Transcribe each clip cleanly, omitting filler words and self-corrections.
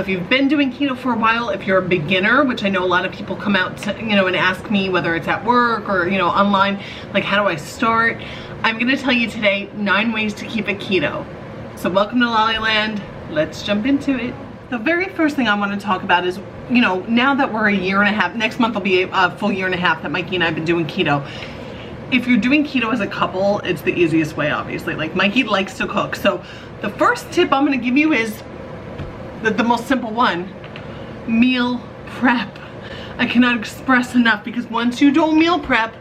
if you've been doing keto for a while, if you're a beginner, which I know a lot of people come out to, you know, and ask me whether it's at work or, you know, online, like how do I start? I'm gonna tell you today 9 ways to keep it keto. So welcome to Laliland. Let's jump into it. The very first thing I want to talk about is, you know, now that we're a year and a half, next month will be a full year and a half that Mikey and I have been doing keto. If you're doing keto as a couple, it's the easiest way, obviously. Like, Mikey likes to cook. So the first tip I'm going to give you is the most simple one: meal prep. I cannot express enough, because once you don't meal prep,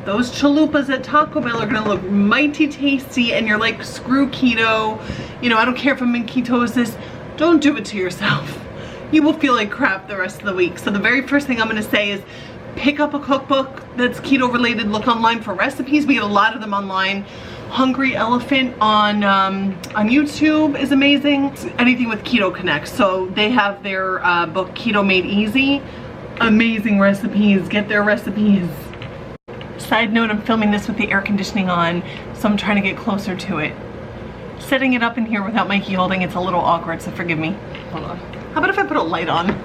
those chalupas at Taco Bell are going to look mighty tasty, and you're like, screw keto. You know, I don't care if I'm in ketosis. Don't do it to yourself. You will feel like crap the rest of the week. So the very first thing I'm going to say is pick up a cookbook that's keto related. Look online for recipes. We get a lot of them online. Hungry Elephant on YouTube is amazing. Anything with Keto Connect. So they have their book Keto Made Easy. Amazing recipes. Get their recipes. Side note, I'm filming this with the air conditioning on, so I'm trying to get closer to it. Setting it up in here without Mikey holding, it's a little awkward, so forgive me. Hold on. How about if I put a light on?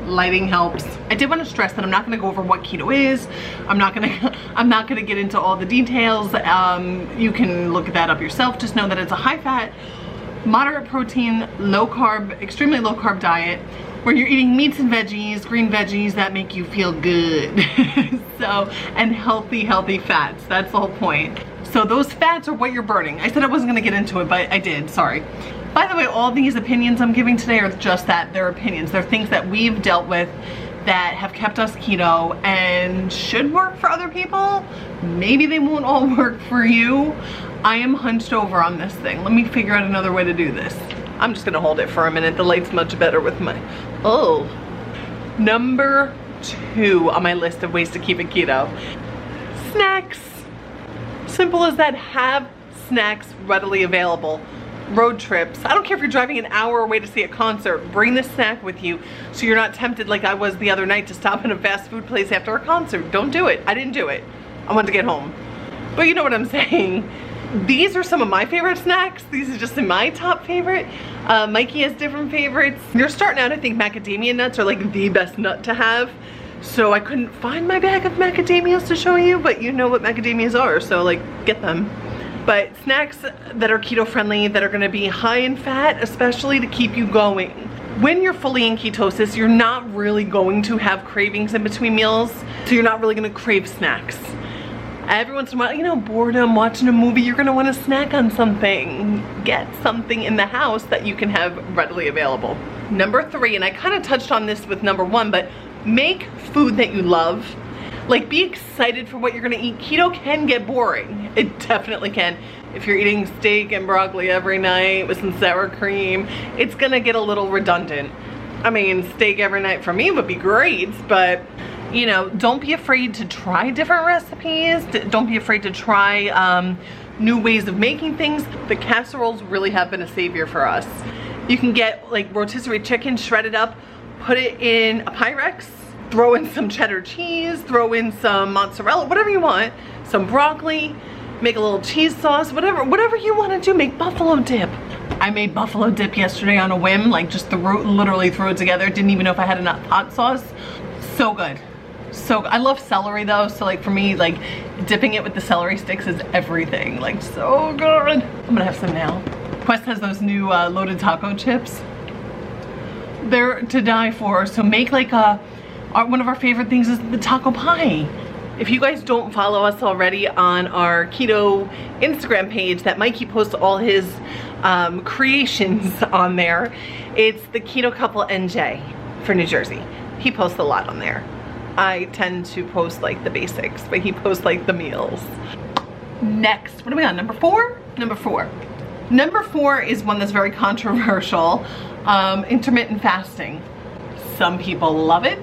Lighting helps. I did want to stress that I'm not going to go over what keto is. I'm not going to get into all the details. You can look that up yourself. Just know that it's a high fat, moderate protein, low carb, extremely low carb diet where you're eating meats and veggies, green veggies that make you feel good. So, and healthy fats. That's the whole point. So those fats are what you're burning. I said I wasn't going to get into it, but I did. Sorry. By the way, all these opinions I'm giving today are just that. They're opinions. They're things that we've dealt with that have kept us keto and should work for other people. Maybe they won't all work for you. I am hunched over on this thing. Let me figure out another way to do this. I'm just going to hold it for a minute. The light's much better with my... Oh. Number 2 on my list of ways to keep it keto. Snacks. Simple as that. Have snacks readily available. Road trips. I don't care if you're driving an hour away to see a concert. Bring the snack with you so you're not tempted like I was the other night to stop in a fast food place after a concert. Don't do it. I didn't do it. I wanted to get home. But you know what I'm saying. These are some of my favorite snacks. These are just my top favorite. Mikey has different favorites. You're starting out, I think macadamia nuts are like the best nut to have. So I couldn't find my bag of macadamias to show you, but you know what macadamias are, so like get them. But snacks that are keto friendly, that are gonna be high in fat, especially to keep you going. When you're fully in ketosis, you're not really going to have cravings in between meals, so you're not really gonna crave snacks. Every once in a while, you know, boredom, watching a movie, you're gonna wanna snack on something. Get something in the house that you can have readily available. Number 3, and I kind of touched on this with number 1, but make food that you love. Like, be excited for what you're gonna eat. Keto can get boring. It definitely can. If you're eating steak and broccoli every night with some sour cream, it's gonna get a little redundant. I mean, steak every night for me would be great, but you know, don't be afraid to try different recipes. Don't be afraid to try new ways of making things. The casseroles really have been a savior for us. You can get like rotisserie chicken shredded up, put it in a Pyrex, throw in some cheddar cheese, throw in some mozzarella, whatever you want, some broccoli, make a little cheese sauce, whatever you want to do. Make buffalo dip. I made buffalo dip yesterday on a whim, like just literally threw it together. Didn't even know if I had enough hot sauce. So good. So I love celery though, so like for me, like dipping it with the celery sticks is everything. Like, so good. I'm gonna have some now. Quest has those new loaded taco chips. They're to die for. So make like one of our favorite things is the taco pie. If you guys don't follow us already on our keto Instagram page that Mikey posts all his creations on there, it's the Keto Couple NJ for New Jersey. He posts a lot on there. I tend to post like the basics, but he posts like the meals. Next, what are we on, number 4? Number 4. Number 4 is one that's very controversial, intermittent fasting. Some people love it,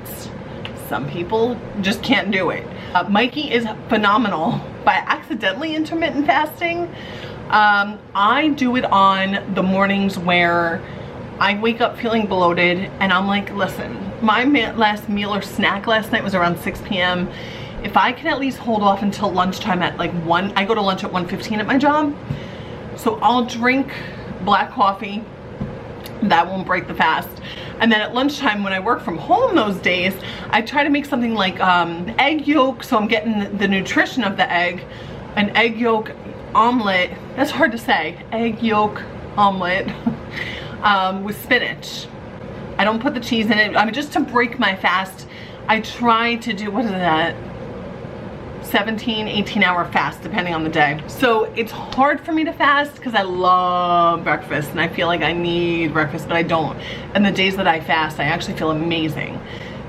some people just can't do it. Mikey is phenomenal by accidentally intermittent fasting. I do it on the mornings where I wake up feeling bloated and I'm like, listen, my last meal or snack last night was around 6 p.m. If I can at least hold off until lunchtime at like 1, I go to lunch at 1:15 at my job. So I'll drink black coffee, That won't break the fast. And then at lunchtime when I work from home those days, I try to make something like egg yolk, so I'm getting the nutrition of the egg. An egg yolk omelet, that's hard to say, egg yolk omelet with spinach. I don't put the cheese in it. I mean, just to break my fast, I try to do, what is that? 17, 18 hour fast depending on the day. So it's hard for me to fast because I love breakfast and I feel like I need breakfast, but I don't. And the days that I fast, I actually feel amazing.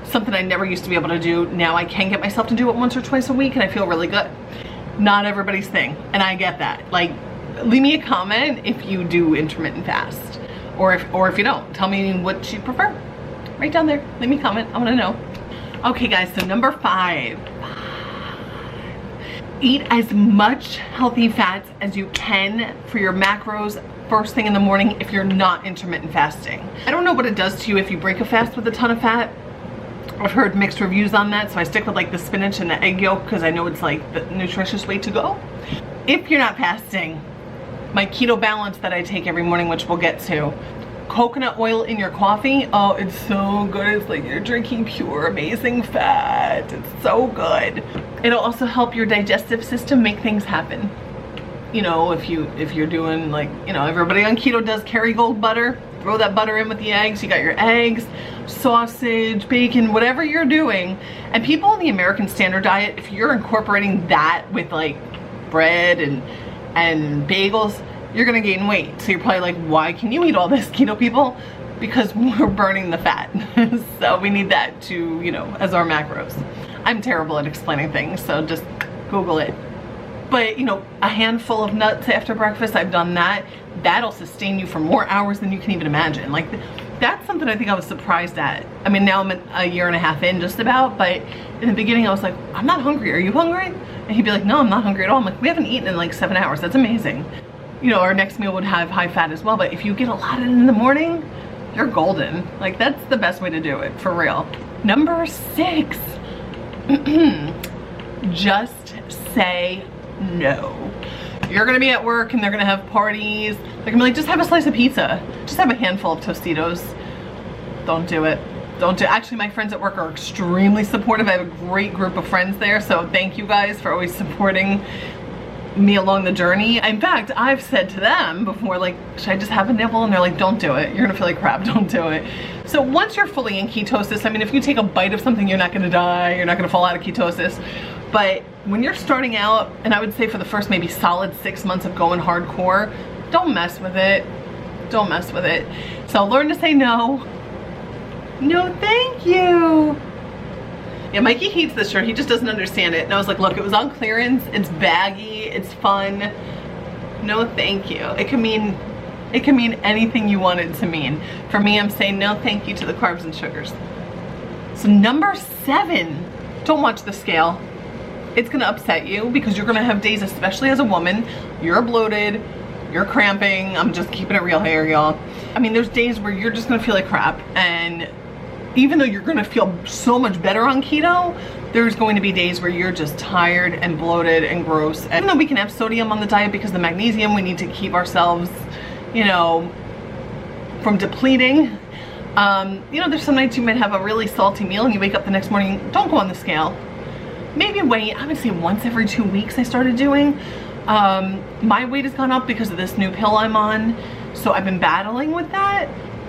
Something I never used to be able to do. Now I can get myself to do it once or twice a week and I feel really good. Not everybody's thing, and I get that. Like, leave me a comment if you do intermittent fast, or if you don't. Tell me what you prefer. Right down there, leave me a comment, I wanna know. Okay guys, so number 5. Eat as much healthy fats as you can for your macros first thing in the morning if you're not intermittent fasting. I don't know what it does to you if you break a fast with a ton of fat. I've heard mixed reviews on that, so I stick with like the spinach and the egg yolk because I know it's like the nutritious way to go. If you're not fasting, my Keto-Balance that I take every morning, which we'll get to, coconut oil in your coffee, oh, it's so good. It's like you're drinking pure amazing fat. It's so good. It'll also help your digestive system make things happen. You know, if you're doing, like, you know, everybody on keto does Kerrygold butter. Throw that butter in with the eggs. You got your eggs, sausage, bacon, whatever you're doing. And people in the American Standard Diet, if you're incorporating that with like bread and bagels, you're gonna gain weight. So you're probably like, why can you eat all this, keto people? Because we're burning the fat. So we need that to, you know, as our macros. I'm terrible at explaining things, so just Google it. But, you know, a handful of nuts after breakfast, I've done that. That'll sustain you for more hours than you can even imagine. Like, that's something I think I was surprised at. I mean, now I'm a year and a half in just about, but in the beginning I was like, I'm not hungry, are you hungry? And he'd be like, no, I'm not hungry at all. I'm like, we haven't eaten in like 7 hours, that's amazing. You know, our next meal would have high fat as well, but if you get a lot in the morning, you're golden. Like, that's the best way to do it, for real. Number 6, just say no. You're gonna be at work and they're gonna have parties. They're gonna be like, just have a slice of pizza. Just have a handful of Tostitos. Don't do it. Don't do it. Actually, my friends at work are extremely supportive. I have a great group of friends there, so thank you guys for always supporting me along the journey. In fact, I've said to them before, like, should I just have a nibble? And they're like, don't do it. You're gonna feel like crap, don't do it. So once you're fully in ketosis, I mean, if you take a bite of something, you're not gonna die, you're not gonna fall out of ketosis. But when you're starting out, and I would say for the first maybe solid 6 months of going hardcore, don't mess with it. Don't mess with it. So learn to say no. No, thank you. Yeah, Mikey hates this shirt. He just doesn't understand it. And I was like, look, it was on clearance. It's baggy. It's fun. No, thank you. It can mean anything you want it to mean. For me, I'm saying no, thank you to the carbs and sugars. So number 7, don't watch the scale. It's gonna upset you because you're gonna have days, especially as a woman, you're bloated, you're cramping. I'm just keeping it real here, y'all. I mean, there's days where you're just gonna feel like crap, and even though you're gonna feel so much better on keto, there's going to be days where you're just tired and bloated and gross. And even though we can have sodium on the diet because of the magnesium, we need to keep ourselves, you know, from depleting. You know, there's some nights you might have a really salty meal and you wake up the next morning, don't go on the scale. Maybe weigh, I would say once every 2 weeks I started doing. My weight has gone up because of this new pill I'm on. So I've been battling with that,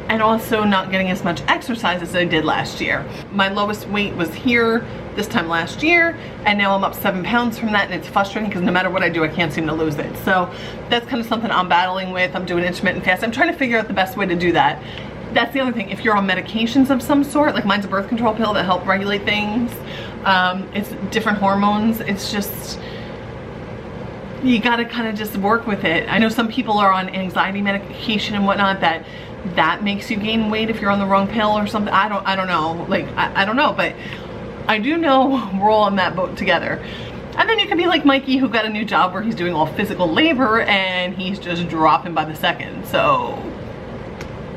and also not getting as much exercise as I did last year. My lowest weight was here this time last year, and now I'm up 7 pounds from that, and it's frustrating because no matter what I do, I can't seem to lose it. So that's kind of something I'm battling with. I'm doing intermittent fast. I'm trying to figure out the best way to do that. That's the other thing. If you're on medications of some sort, like mine's a birth control pill that help regulate things, it's different hormones. It's just, you gotta kind of just work with it. I know some people are on anxiety medication and whatnot that makes you gain weight if you're on the wrong pill or something. I don't know. Like, I don't know, but I do know we're all on that boat together. And then you can be like Mikey, who got a new job where he's doing all physical labor and he's just dropping by the second. So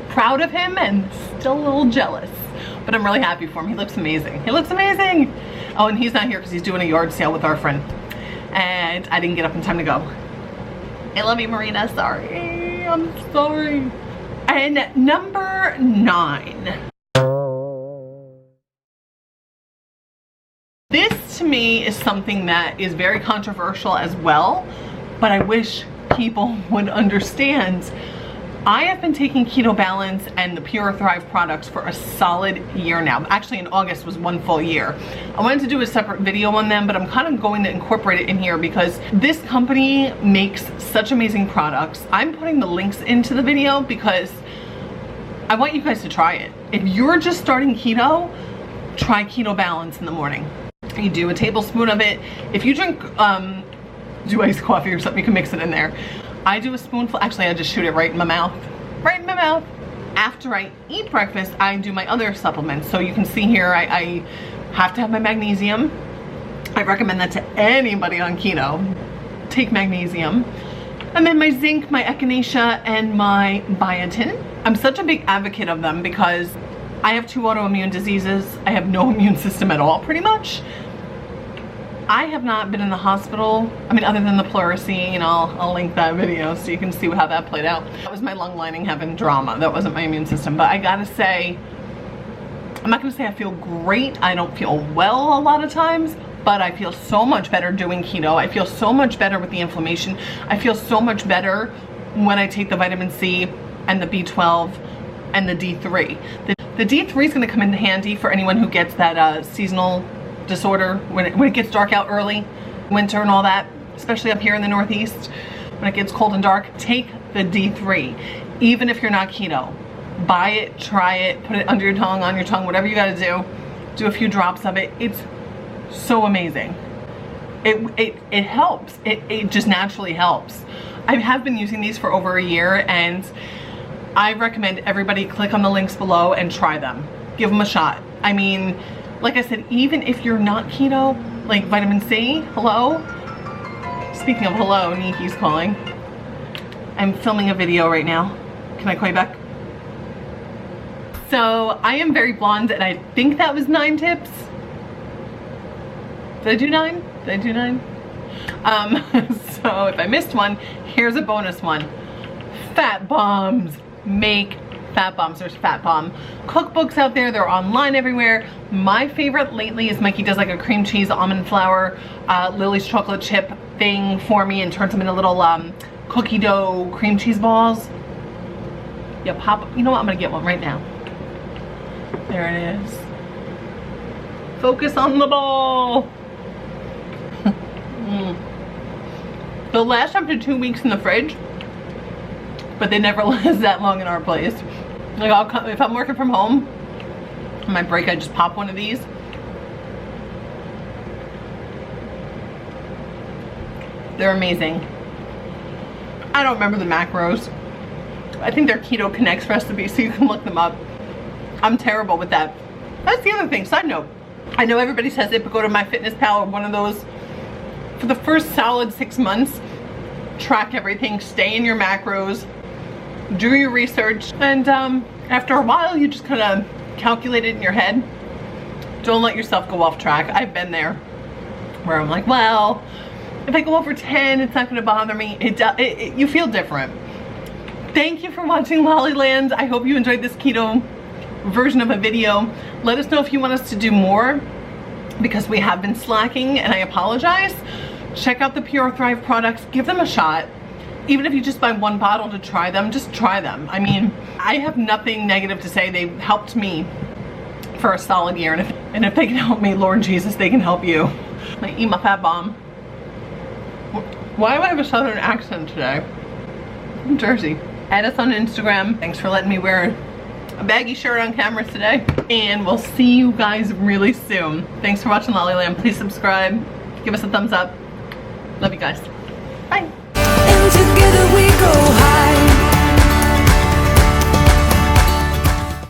proud of him and still a little jealous, but I'm really happy for him. He looks amazing. He looks amazing. Oh, and he's not here because he's doing a yard sale with our friend, and I didn't get up in time to go. I love you, Marina. Sorry. I'm sorry. And number 9. This to me is something that is very controversial as well, but I wish people would understand. I have been taking Keto-Balance and the PURATHRIVE products for a solid year now. Actually, in August was 1 full year. I wanted to do a separate video on them, but I'm kind of going to incorporate it in here because this company makes such amazing products. I'm putting the links into the video because I want you guys to try it. If you're just starting keto, try Keto-Balance in the morning. You do a tablespoon of it. If you drink, do iced coffee or something, you can mix it in there. I do a spoonful, actually I just shoot it right in my mouth. Right in my mouth. After I eat breakfast, I do my other supplements. So you can see here, I have to have my magnesium. I recommend that to anybody on keto. Take magnesium. And then my zinc, my echinacea, and my biotin. I'm such a big advocate of them because I have 2 autoimmune diseases. I have no immune system at all, pretty much. I have not been in the hospital, I mean, other than the pleurisy, and I'll link that video so you can see how that played out. That was my lung lining having drama. That wasn't my immune system. But I gotta say, I'm not gonna say I feel great. I don't feel well a lot of times, but I feel so much better doing keto. I feel so much better with the inflammation. I feel so much better when I take the vitamin C and the B12 and the D3. The D3 is gonna come in handy for anyone who gets that seasonal disorder when it gets dark out early, winter and all that, especially up here in the Northeast when it gets cold and dark. Take the D3 even if you're not keto. Buy it, try it, put it under your tongue, on your tongue, whatever you got to do a few drops of it. It's so amazing. It helps. It just naturally helps. I have been using these for over a year, and I recommend everybody click on the links below and try them. Give them a shot. I mean, like I said, even if you're not keto, like vitamin C, hello? Speaking of hello, Niki's calling. I'm filming a video right now. Can I call you back? So I am very blonde, and I think that was 9 tips. Did I do 9? Did I do 9? So if I missed one, here's a bonus one. Fat bombs. Make fat bombs. There's fat bomb cookbooks out there. They're online everywhere. My favorite lately is Mikey does like a cream cheese almond flour Lily's chocolate chip thing for me and turns them into little cookie dough cream cheese balls. Yeah, pop. You know what? I'm gonna get one right now. There it is. Focus on the ball. They'll last up to 2 weeks in the fridge, but they never last that long in our place. Like I'll come, if I'm working from home, on my break I just pop one of these. They're amazing. I don't remember the macros. I think they're Keto Connect's recipe, so you can look them up. I'm terrible with that. That's the other thing, side note. I know everybody says it, but go to MyFitnessPal or one of those. For the first solid 6 months, track everything, stay in your macros, do your research, and after a while you just kind of calculate it in your head. Don't let yourself go off track. I've been there where I'm like, well, if I go over 10, it's not going to bother me. You feel different. Thank you for watching Laliland. I hope you enjoyed this keto version of a video. Let us know if you want us to do more, because we have been slacking, and I apologize. Check out the PURATHRIVE products. Give them a shot. Even if you just buy 1 bottle to try them, just try them. I mean, I have nothing negative to say. They've helped me for a solid year, and if they can help me, Lord Jesus, they can help you. I eat my fat bomb. Why do I have a southern accent today? I'm Jersey. Add us on Instagram. Thanks for letting me wear a baggy shirt on camera today, and we'll see you guys really soon. Thanks for watching Laliland. Please subscribe, give us a thumbs up. Love you guys. Bye.